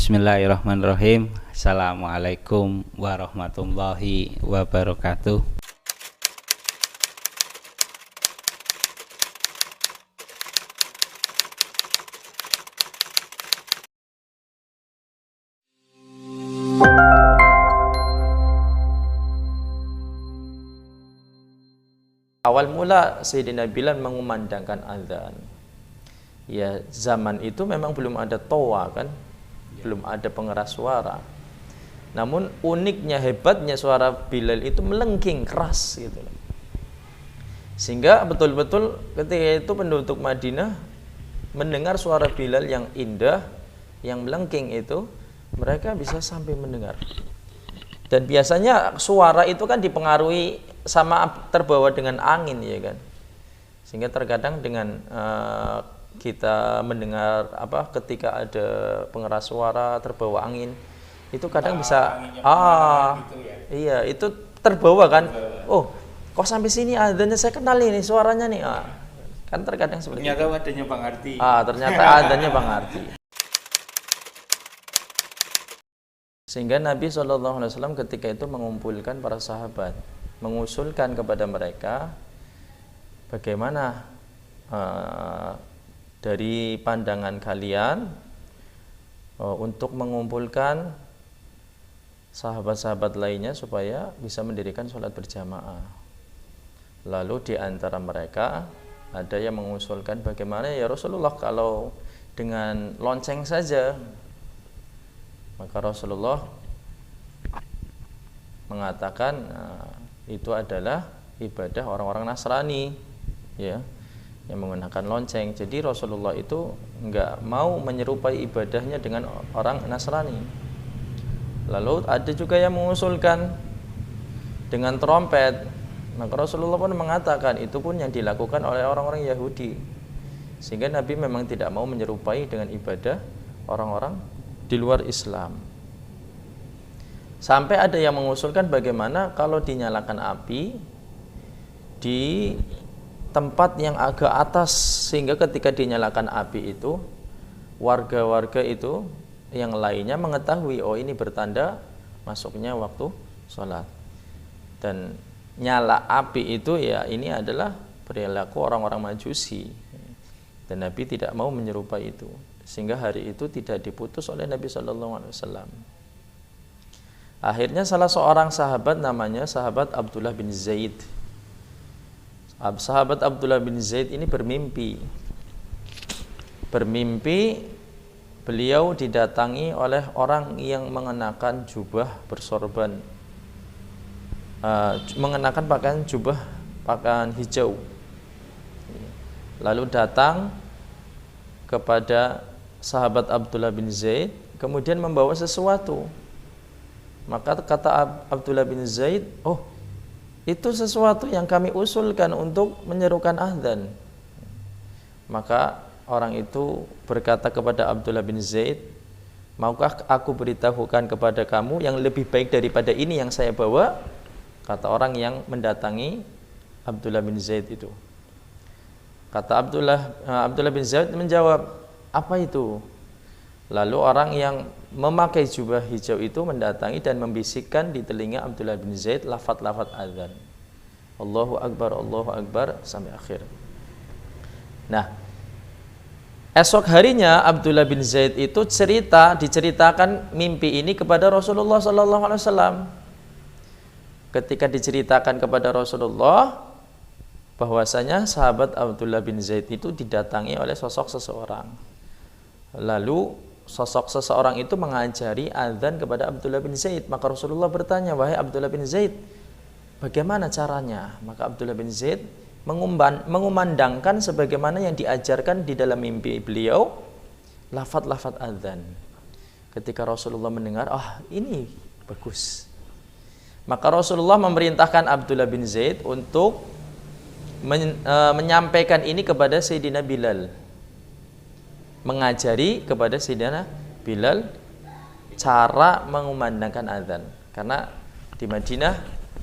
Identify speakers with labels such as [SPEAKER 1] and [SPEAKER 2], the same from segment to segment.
[SPEAKER 1] Bismillahirrahmanirrahim. Assalamualaikum warahmatullahi wabarakatuh.
[SPEAKER 2] Awal mula Sayyidina Bilal mengumandangkan azan. Ya, zaman itu memang belum ada toa kan, belum ada pengeras suara. Namun uniknya, hebatnya suara Bilal itu melengking keras gitu. Sehingga betul-betul ketika itu penduduk Madinah mendengar suara Bilal yang indah, yang melengking itu, mereka bisa sampai mendengar. Dan biasanya suara itu kan dipengaruhi sama terbawa dengan angin, ya kan. Sehingga terkadang dengan kita mendengar ketika ada pengeras suara terbawa angin, itu kadang bisa gitu ya. Iya, itu terbawa kan. Oh, kok sampai sini adanya saya kenal ini suaranya nih. Kan terkadang seperti
[SPEAKER 1] ternyata
[SPEAKER 2] itu.
[SPEAKER 1] adanya Bang Arti.
[SPEAKER 2] Ternyata adanya Bang Arti. Sehingga Nabi SAW ketika itu mengumpulkan para sahabat, mengusulkan kepada mereka bagaimana dari pandangan kalian untuk mengumpulkan sahabat-sahabat lainnya supaya bisa mendirikan sholat berjamaah. Lalu di antara mereka ada yang mengusulkan bagaimana ya Rasulullah kalau dengan lonceng saja. Maka Rasulullah mengatakan itu adalah ibadah orang-orang Nasrani, ya, yang menggunakan lonceng. Jadi Rasulullah itu enggak mau menyerupai ibadahnya dengan orang Nasrani. Lalu ada juga yang mengusulkan dengan trompet. Maka Rasulullah pun mengatakan itu pun yang dilakukan oleh orang-orang Yahudi. Sehingga Nabi memang tidak mau menyerupai dengan ibadah orang-orang di luar Islam. Sampai ada yang mengusulkan bagaimana kalau dinyalakan api di tempat yang agak atas, sehingga ketika dinyalakan api itu warga-warga itu yang lainnya mengetahui oh ini bertanda masuknya waktu sholat. Dan nyala api itu ya ini adalah perilaku orang-orang Majusi, dan Nabi tidak mau menyerupai itu, sehingga hari itu tidak diputus oleh Nabi SAW. Akhirnya salah seorang sahabat namanya sahabat Abdullah bin Zaid. Sahabat Abdullah bin Zaid ini bermimpi beliau didatangi oleh orang yang mengenakan jubah bersorban, mengenakan pakaian hijau. Lalu datang kepada sahabat Abdullah bin Zaid, kemudian membawa sesuatu. Maka kata Abdullah bin Zaid, oh itu sesuatu yang kami usulkan untuk menyerukan azan. Maka orang itu berkata kepada Abdullah bin Zaid, maukah aku beritahukan kepada kamu yang lebih baik daripada ini yang saya bawa? Kata orang yang mendatangi Abdullah bin Zaid itu. Kata Abdullah bin Zaid menjawab, apa itu? Lalu orang yang memakai jubah hijau itu mendatangi dan membisikkan di telinga Abdullah bin Zaid lafaz-lafaz azan. Allahu Akbar sampai akhir. Nah, esok harinya Abdullah bin Zaid itu diceritakan mimpi ini kepada Rasulullah SAW. Ketika diceritakan kepada Rasulullah bahwasanya sahabat Abdullah bin Zaid itu didatangi oleh sosok seseorang. Lalu sosok seseorang itu mengajari azan kepada Abdullah bin Zaid. Maka Rasulullah bertanya, wahai Abdullah bin Zaid, bagaimana caranya? Maka Abdullah bin Zaid mengumandangkan sebagaimana yang diajarkan di dalam mimpi beliau, lafaz-lafaz azan. Ketika Rasulullah mendengar, ini bagus. Maka Rasulullah memerintahkan Abdullah bin Zaid untuk menyampaikan ini kepada Sayyidina Bilal, mengajari kepada Sayyidina Bilal cara mengumandangkan azan. Karena di Madinah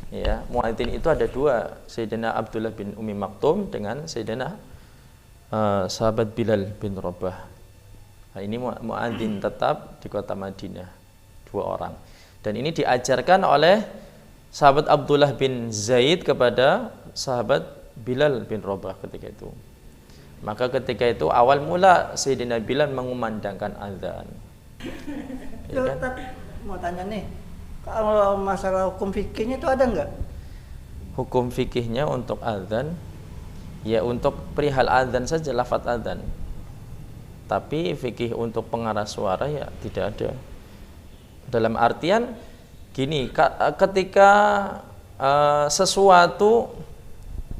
[SPEAKER 2] ya, muadzin itu ada dua, Sayyidina Abdullah bin Umi Maktum dengan Sayyidina sahabat Bilal bin Rabah. Nah, ini muadzin tetap di kota Madinah, 2 orang. Dan ini diajarkan oleh sahabat Abdullah bin Zaid kepada sahabat Bilal bin Rabah ketika itu. Maka ketika itu awal mula Sayyidina Bilal mengumandangkan azan. Ya kan?
[SPEAKER 3] Tapi mau tanya nih, kalau masalah hukum fikihnya itu ada nggak?
[SPEAKER 2] Hukum fikihnya untuk azan, ya untuk perihal azan saja, lafaz azan. Tapi fikih untuk pengarah suara ya tidak ada. Dalam artian gini, ketika sesuatu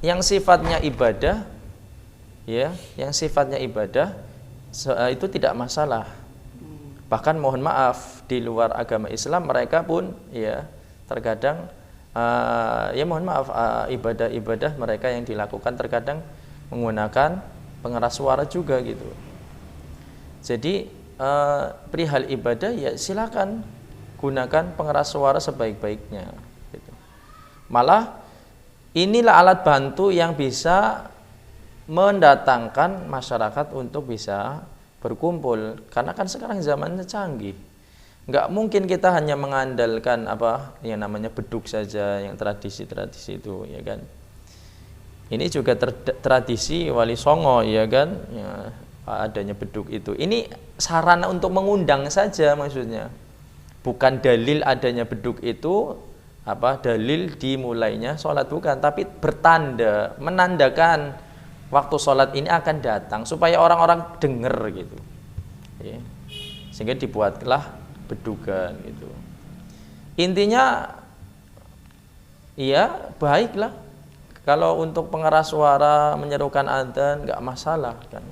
[SPEAKER 2] yang sifatnya ibadah, ya, yang sifatnya ibadah itu tidak masalah. Bahkan mohon maaf, di luar agama Islam mereka pun ya terkadang ya mohon maaf, ibadah-ibadah mereka yang dilakukan terkadang menggunakan pengeras suara juga gitu. Jadi perihal ibadah ya silakan gunakan pengeras suara sebaik-baiknya gitu. Malah inilah alat bantu yang bisa mendatangkan masyarakat untuk bisa berkumpul, karena kan sekarang zamannya canggih. Nggak mungkin kita hanya mengandalkan apa yang namanya beduk saja, yang tradisi-tradisi itu, ya kan. Ini juga tradisi Wali Songo, ya kan, ya, adanya beduk itu. Ini sarana untuk mengundang saja maksudnya. Bukan dalil adanya beduk itu apa dalil dimulainya sholat, bukan, tapi bertanda, menandakan waktu sholat ini akan datang supaya orang-orang dengar gitu. Ya. Sehingga dibuatlah bedukan gitu. Intinya iya baiklah kalau untuk pengeras suara menyerukan adzan nggak masalah kan.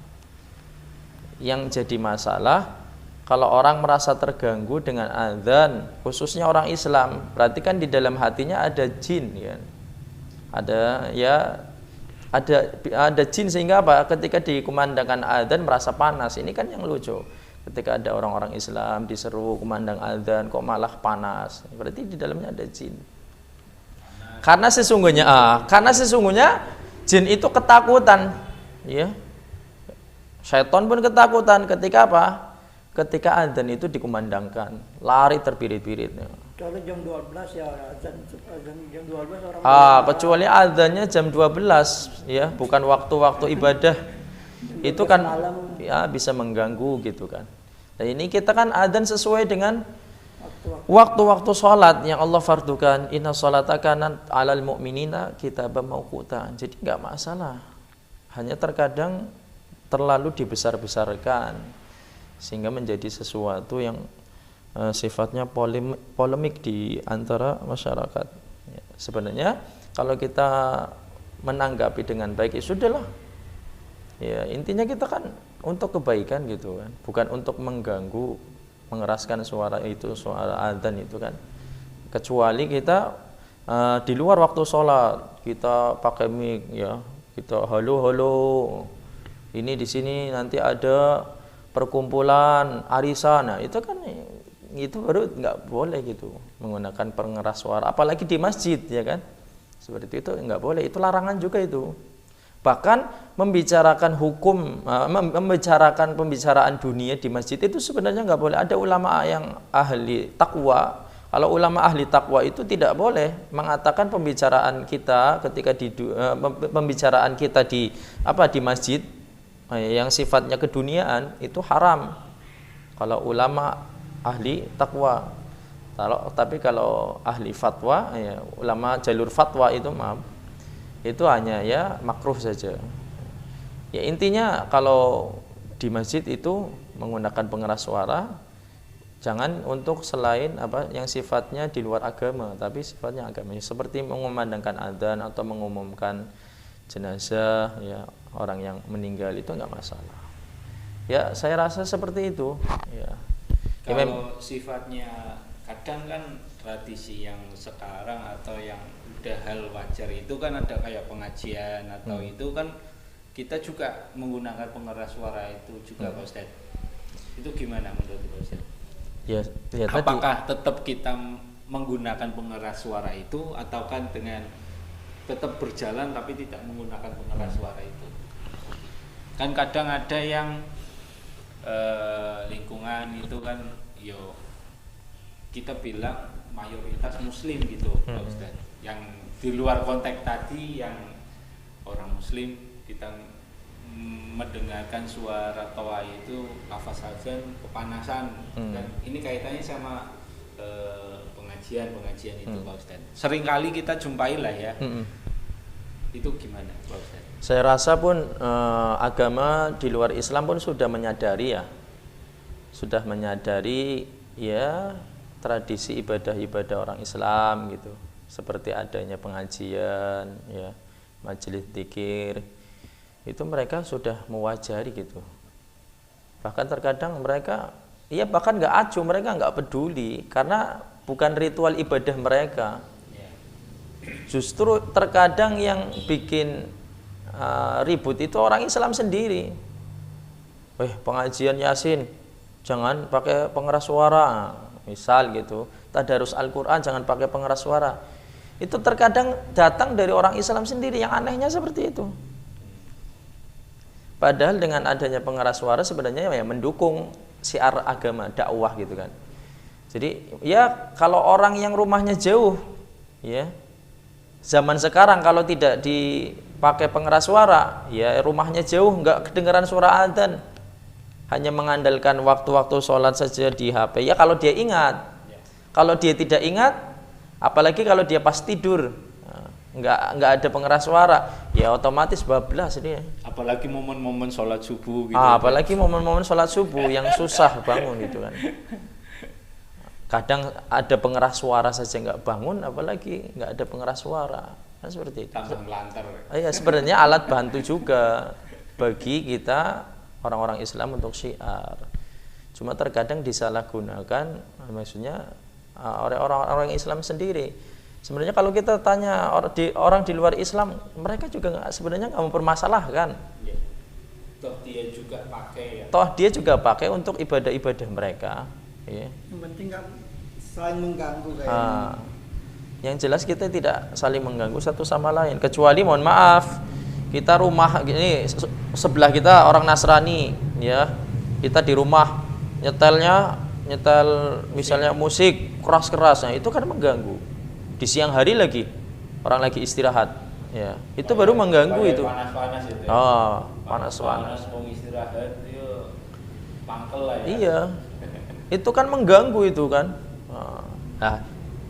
[SPEAKER 2] Yang jadi masalah kalau orang merasa terganggu dengan adzan, khususnya orang Islam, berarti kan di dalam hatinya ada jin kan. Ada jin sehingga apa? Ketika dikumandangkan adzan merasa panas. Ini kan yang lucu. Ketika ada orang-orang Islam diseru kumandang adzan kok malah panas. Berarti di dalamnya ada jin. Karena sesungguhnya jin itu ketakutan, ya. Syaitan pun ketakutan ketika apa? Ketika adzan itu dikumandangkan, lari terbirit-birit.
[SPEAKER 3] Kalau jam 12 ya azan jam 12 orang.
[SPEAKER 2] Kecuali adzannya jam 12 ya, bukan waktu-waktu ibadah. Itu kan ya bisa mengganggu gitu kan. Dan ini kita kan adzan sesuai dengan waktu-waktu sholat yang Allah fardukan. Inna sholata kanat 'alal mu'minina kitaban mauquta. Jadi enggak masalah. Hanya terkadang terlalu dibesar-besarkan sehingga menjadi sesuatu yang sifatnya polemik di antara masyarakat. Ya, sebenarnya kalau kita menanggapi dengan baik ya sudahlah. Ya, intinya kita kan untuk kebaikan gitu kan, bukan untuk mengganggu, mengeraskan suara itu, suara adzan itu kan. Kecuali kita di luar waktu sholat kita pakai mic ya, kita halo. Ini di sini nanti ada perkumpulan arisan. Nah, itu kan itu baru nggak boleh gitu menggunakan pengeras suara, apalagi di masjid ya kan. Seperti itu nggak boleh, itu larangan juga itu. Bahkan membicarakan hukum, membicarakan pembicaraan dunia di masjid itu sebenarnya nggak boleh. Ada ulama yang ahli takwa. Kalau ulama ahli takwa itu tidak boleh mengatakan pembicaraan kita ketika pembicaraan kita di masjid yang sifatnya keduniaan itu haram. Kalau ulama ahli takwa. Tapi kalau ahli fatwa, ya, ulama jalur fatwa itu itu hanya ya makruh saja. Ya intinya kalau di masjid itu menggunakan pengeras suara jangan untuk selain apa yang sifatnya di luar agama, tapi sifatnya agama, seperti mengumandangkan adzan atau mengumumkan jenazah ya orang yang meninggal itu enggak masalah. Ya saya rasa seperti itu. Ya.
[SPEAKER 1] Kalau sifatnya kadang kan tradisi yang sekarang atau yang udah hal wajar itu kan ada kayak pengajian atau itu kan kita juga menggunakan pengeras suara itu juga Pak Ustaz. Itu gimana menurut Pak Ustaz? Ya apakah tetap kita menggunakan pengeras suara itu atau kan dengan tetap berjalan tapi tidak menggunakan pengeras suara itu? Kan kadang ada yang itu kan yo kita bilang mayoritas muslim gitu Pak Ustadz. Yang di luar konteks tadi yang orang muslim kita mendengarkan suara toa itu lafaz azan kepanasan dan ini kaitannya sama pengajian itu Pak Ustadz. Seringkali kita jumpai lah ya. Itu gimana Pak Ustadz?
[SPEAKER 2] Saya rasa pun agama di luar Islam pun sudah menyadari ya tradisi ibadah-ibadah orang Islam gitu, seperti adanya pengajian ya, majelis dzikir, itu mereka sudah mewajari gitu. Bahkan terkadang mereka bahkan nggak acuh, mereka nggak peduli karena bukan ritual ibadah mereka. Justru terkadang yang bikin ribut itu orang Islam sendiri. Pengajian Yasin jangan pakai pengeras suara, misal gitu. Tadarus Al-Quran jangan pakai pengeras suara. Itu terkadang datang dari orang Islam sendiri, yang anehnya seperti itu. Padahal dengan adanya pengeras suara sebenarnya ya mendukung syiar agama, dakwah gitu kan. Jadi ya kalau orang yang rumahnya jauh ya, zaman sekarang kalau tidak dipakai pengeras suara, ya rumahnya jauh, nggak kedengaran suara adzan, hanya mengandalkan waktu-waktu sholat saja di HP. Ya kalau dia ingat, kalau dia tidak ingat, apalagi kalau dia pas tidur, nggak ada pengeras suara, ya otomatis bablas dia.
[SPEAKER 1] Apalagi momen-momen sholat subuh gitu.
[SPEAKER 2] Apalagi momen-momen sholat subuh yang susah bangun gitu kan. Kadang ada pengeras suara saja nggak bangun, apalagi nggak ada pengeras suara, kan seperti itu.
[SPEAKER 1] Tambah melantar.
[SPEAKER 2] Ya sebenarnya alat bantu juga bagi kita orang-orang Islam untuk syiar. Cuma terkadang disalahgunakan, maksudnya oleh orang-orang Islam sendiri. Sebenarnya kalau kita tanya orang di luar Islam, mereka juga sebenarnya nggak mempermasalahkan.
[SPEAKER 1] Toh dia juga pakai ya.
[SPEAKER 2] Toh dia juga pakai untuk ibadah-ibadah mereka. Ya.
[SPEAKER 3] Yang penting kan saling mengganggu kayaknya.
[SPEAKER 2] Yang jelas kita tidak saling mengganggu satu sama lain. Kecuali mohon maaf, kita rumah ini sebelah kita orang Nasrani, ya kita di rumah nyetel misalnya musik keras-keras, nah itu kan mengganggu. Di siang hari lagi orang lagi istirahat, ya itu baru mengganggu itu.
[SPEAKER 1] Panas-panas itu.
[SPEAKER 2] Oh, panas-panas.
[SPEAKER 1] Mau istirahat itu pangkel lah ya.
[SPEAKER 2] Iya, itu kan mengganggu itu kan. Nah,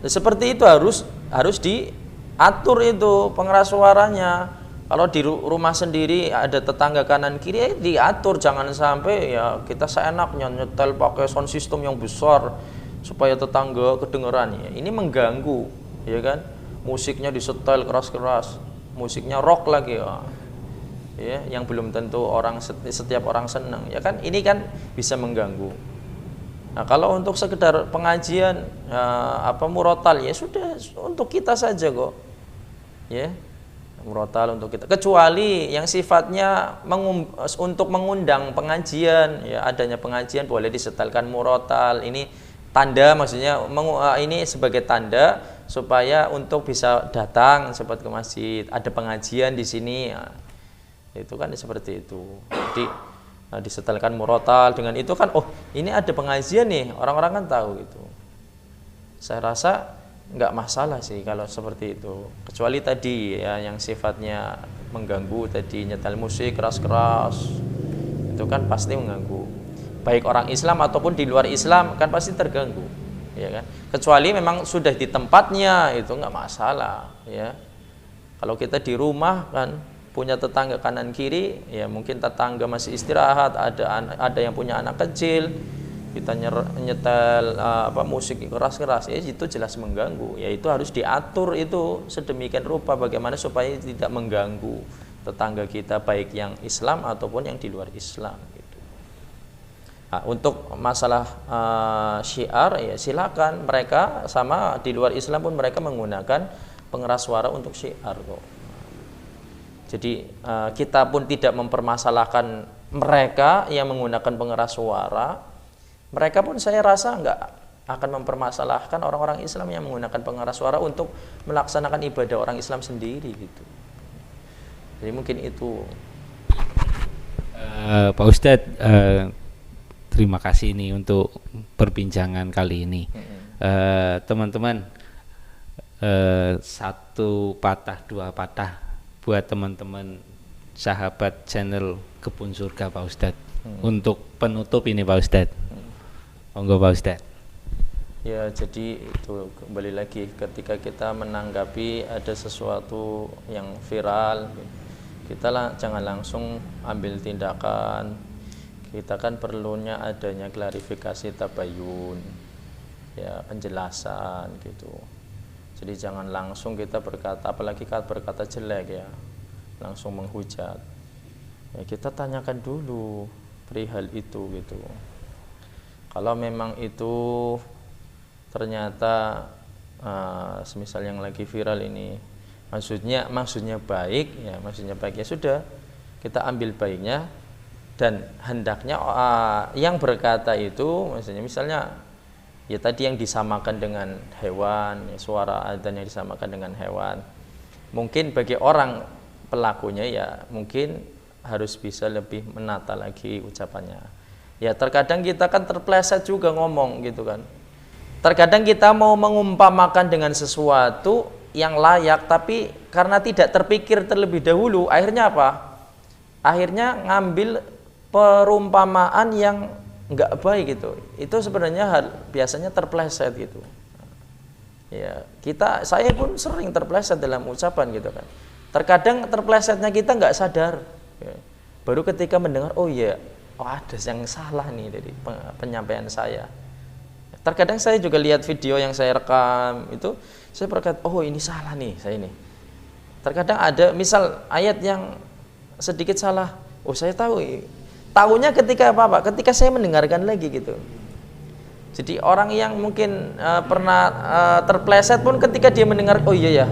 [SPEAKER 2] seperti itu harus diatur itu pengeras suaranya. Kalau di rumah sendiri ada tetangga kanan kiri, diatur, jangan sampai ya kita seenaknya nyetel pakai sound system yang besar supaya tetangga kedengeran. Ya, ini mengganggu, ya kan? Musiknya disetel keras-keras, musiknya rock lagi ya, yang belum tentu setiap orang senang, ya kan? Ini kan bisa mengganggu. Nah, kalau untuk sekedar pengajian murotal, ya sudah untuk kita saja kok, ya. Murotal untuk kita, kecuali yang sifatnya untuk mengundang pengajian, ya adanya pengajian boleh disetelkan murotal. Ini tanda, maksudnya ini sebagai tanda supaya untuk bisa datang cepat ke masjid, ada pengajian di sini, ya. Itu kan seperti itu. Jadi disetelkan murotal, dengan itu kan ini ada pengajian nih, orang-orang kan tahu gitu. Saya rasa nggak masalah sih kalau seperti itu, kecuali tadi ya yang sifatnya mengganggu tadi, nyetel musik keras-keras, itu kan pasti mengganggu, baik orang Islam ataupun di luar Islam kan pasti terganggu, ya kan? Kecuali memang sudah di tempatnya, itu nggak masalah, ya. Kalau kita di rumah kan punya tetangga kanan kiri, ya mungkin tetangga masih istirahat, ada yang punya anak kecil, kita nyetel musik keras-keras, ya itu jelas mengganggu. Ya itu harus diatur itu sedemikian rupa bagaimana supaya tidak mengganggu tetangga kita, baik yang Islam ataupun yang di luar Islam gitu. Nah, untuk masalah syiar, ya silakan, mereka sama di luar Islam pun mereka menggunakan pengeras suara untuk syiar kok. Jadi kita pun tidak mempermasalahkan mereka yang menggunakan pengeras suara. Mereka pun saya rasa nggak akan mempermasalahkan orang-orang Islam yang menggunakan pengeras suara untuk melaksanakan ibadah orang Islam sendiri gitu. Jadi mungkin itu.
[SPEAKER 1] Pak Ustadz, terima kasih ini untuk perbincangan kali ini. Teman-teman, satu patah dua patah buat teman-teman sahabat channel Kebun Surga Pak Ustadz. Untuk penutup ini Pak Ustadz. Monggo Pak Ustadz.
[SPEAKER 2] Ya, jadi itu kembali lagi ketika kita menanggapi ada sesuatu yang viral, kita jangan langsung ambil tindakan. Kita kan perlunya adanya klarifikasi tabayun, ya, penjelasan gitu. Jadi jangan langsung kita berkata, apalagi kalau berkata jelek ya, langsung menghujat. Ya, kita tanyakan dulu perihal itu gitu. Kalau memang itu ternyata semisal yang lagi viral ini maksudnya baik ya, ya sudah, kita ambil baiknya, dan hendaknya yang berkata itu misalnya ya tadi yang disamakan dengan hewan, ya, suara adzan yang disamakan dengan hewan, mungkin bagi orang pelakunya ya mungkin harus bisa lebih menata lagi ucapannya. Ya terkadang kita kan terpleset juga ngomong gitu kan. Terkadang kita mau mengumpamakan dengan sesuatu yang layak, tapi karena tidak terpikir terlebih dahulu, akhirnya apa? Akhirnya ngambil perumpamaan yang nggak baik gitu. Itu sebenarnya biasanya terpleset gitu. Ya, saya pun sering terpleset dalam ucapan gitu kan. Terkadang terplesetnya kita nggak sadar. Ya. Baru ketika mendengar, oh iya, ada yang salah nih dari penyampaian saya. Terkadang saya juga lihat video yang saya rekam itu, saya berkata, oh ini salah nih saya ini. Terkadang ada misal ayat yang sedikit salah, oh saya tahunya ketika apa? Ketika saya mendengarkan lagi gitu. Jadi orang yang mungkin pernah terpleset pun ketika dia mendengar, oh iya ya,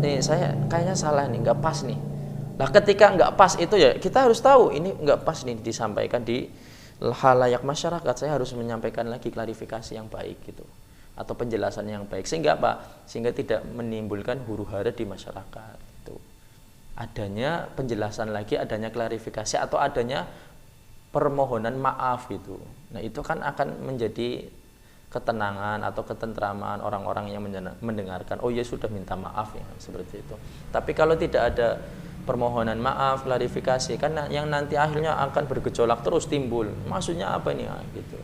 [SPEAKER 2] nih saya kayaknya salah nih, nggak pas nih. Nah ketika nggak pas itu ya kita harus tahu ini nggak pas nih disampaikan di halayak masyarakat, saya harus menyampaikan lagi klarifikasi yang baik gitu, atau penjelasan yang baik, sehingga apa? Sehingga tidak menimbulkan huru-hara di masyarakat gitu. Adanya penjelasan lagi, adanya klarifikasi, atau adanya permohonan maaf gitu. Nah itu kan akan menjadi ketenangan atau ketentraman orang-orang yang mendengarkan, oh ya sudah minta maaf ya, seperti itu. Tapi kalau tidak ada permohonan maaf, klarifikasi, kan yang nanti akhirnya akan bergejolak terus timbul. Maksudnya apa ini gitu.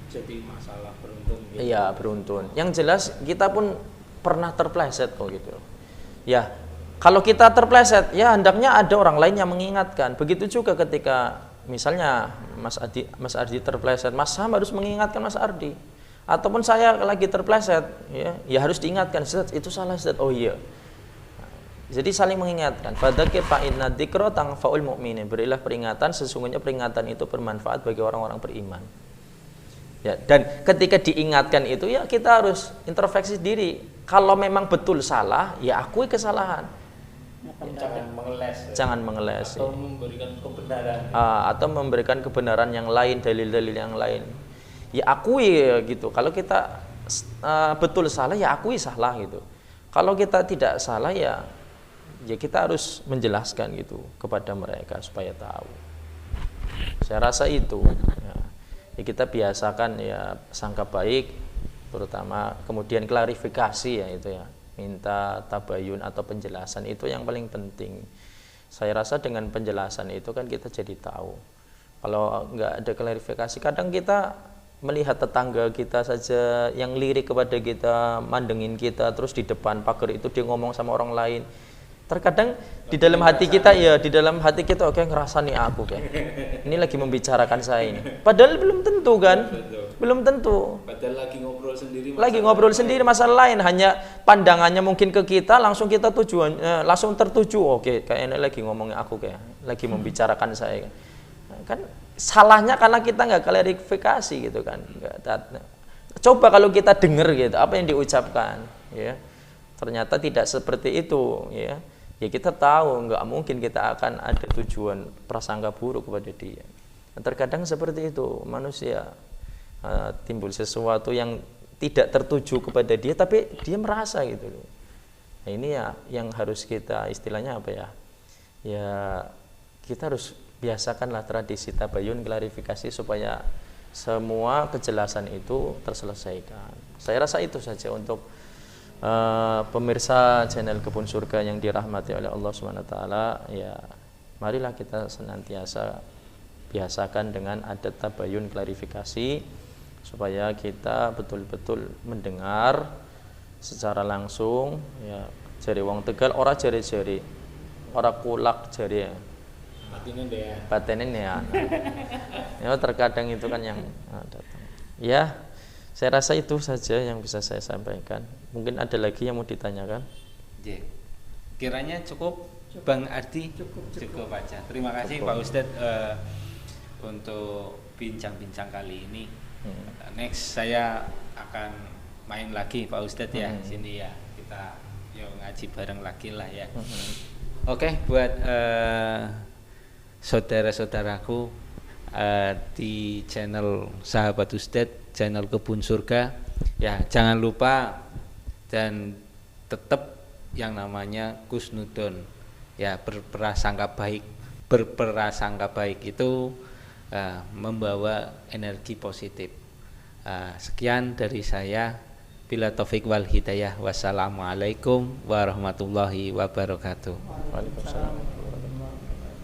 [SPEAKER 1] Jadi masalah beruntun gitu.
[SPEAKER 2] Iya, beruntun. Yang jelas kita pun pernah terpleset kok gitu. Ya, kalau kita terpleset, ya hendaknya ada orang lain yang mengingatkan. Begitu juga ketika misalnya Mas Ardi terpleset, Mas Sam harus mengingatkan Mas Ardi. Ataupun saya lagi terpleset, ya harus diingatkan, itu salah Ustaz. Oh iya. Jadi saling mengingatkan. Fadzakir fa inna dzikra tanfa'ul mu'minin. Berilah peringatan, sesungguhnya peringatan itu bermanfaat bagi orang-orang beriman. Ya, dan ketika diingatkan itu ya kita harus introspeksi diri. Kalau memang betul salah, ya akui kesalahan.
[SPEAKER 1] Jangan mengeles.
[SPEAKER 2] Jangan mengeles.
[SPEAKER 1] Atau memberikan kebenaran.
[SPEAKER 2] Atau memberikan kebenaran yang lain, dalil-dalil yang lain. Ya akui gitu. Kalau kita betul salah, ya akui salah gitu. Kalau kita tidak salah ya kita harus menjelaskan gitu kepada mereka supaya tahu. Saya rasa itu ya kita biasakan ya sangka baik, terutama kemudian klarifikasi ya itu ya, minta tabayun atau penjelasan itu yang paling penting. Saya rasa dengan penjelasan itu kan kita jadi tahu. Kalau nggak ada klarifikasi, kadang kita melihat tetangga kita saja yang lirik kepada kita, mandengin kita, terus di depan pagar itu dia ngomong sama orang lain. Terkadang di dalam hati kita oke ngerasa nih aku kayak ini lagi membicarakan saya ini. Padahal belum tentu kan? Belum tentu.
[SPEAKER 1] Padahal lagi
[SPEAKER 2] ngobrol sendiri masalah lain, hanya pandangannya mungkin ke kita langsung kita langsung tertuju. Oke, kayak ini lagi ngomongnya aku kayak lagi membicarakan saya. Kan salahnya karena kita nggak klarifikasi gitu kan. Coba kalau kita dengar gitu apa yang diucapkan ya. Ternyata tidak seperti itu ya kita tahu nggak mungkin kita akan ada tujuan prasangka buruk kepada dia. Terkadang seperti itu manusia timbul sesuatu yang tidak tertuju kepada dia tapi dia merasa gitu loh. Nah ini ya yang harus kita istilahnya apa ya kita harus biasakanlah tradisi tabayun, klarifikasi supaya semua kejelasan itu terselesaikan. Saya rasa itu saja untuk pemirsa channel Kebun Surga yang dirahmati oleh Allah SWT. Ya, marilah kita senantiasa biasakan dengan adat tabayun, klarifikasi, supaya kita betul-betul mendengar secara langsung. Ya, jari wong Tegal ora jari-jari, ora kulak jari ya. Batinin ya. Ya, terkadang itu kan yang datang. Ya, saya rasa itu saja yang bisa saya sampaikan. Mungkin ada lagi yang mau ditanyakan?
[SPEAKER 1] Kiranya cukup, Bang Ardi? Cukup aja. Terima kasih Pak Ustadz untuk bincang-bincang kali ini. Next saya akan main lagi Pak Ustadz ya, sini ya. Kita ngaji bareng lagi lah ya. Oke, buat saudara-saudaraku di channel Sahabat Ustadz, channel Kebun Surga, ya jangan lupa dan tetap yang namanya kusnudon, ya berprasangka baik itu membawa energi positif. Sekian dari saya, bila taufik wal hidayah, wassalamualaikum warahmatullahi wabarakatuh.
[SPEAKER 2] Waalaikumsalam.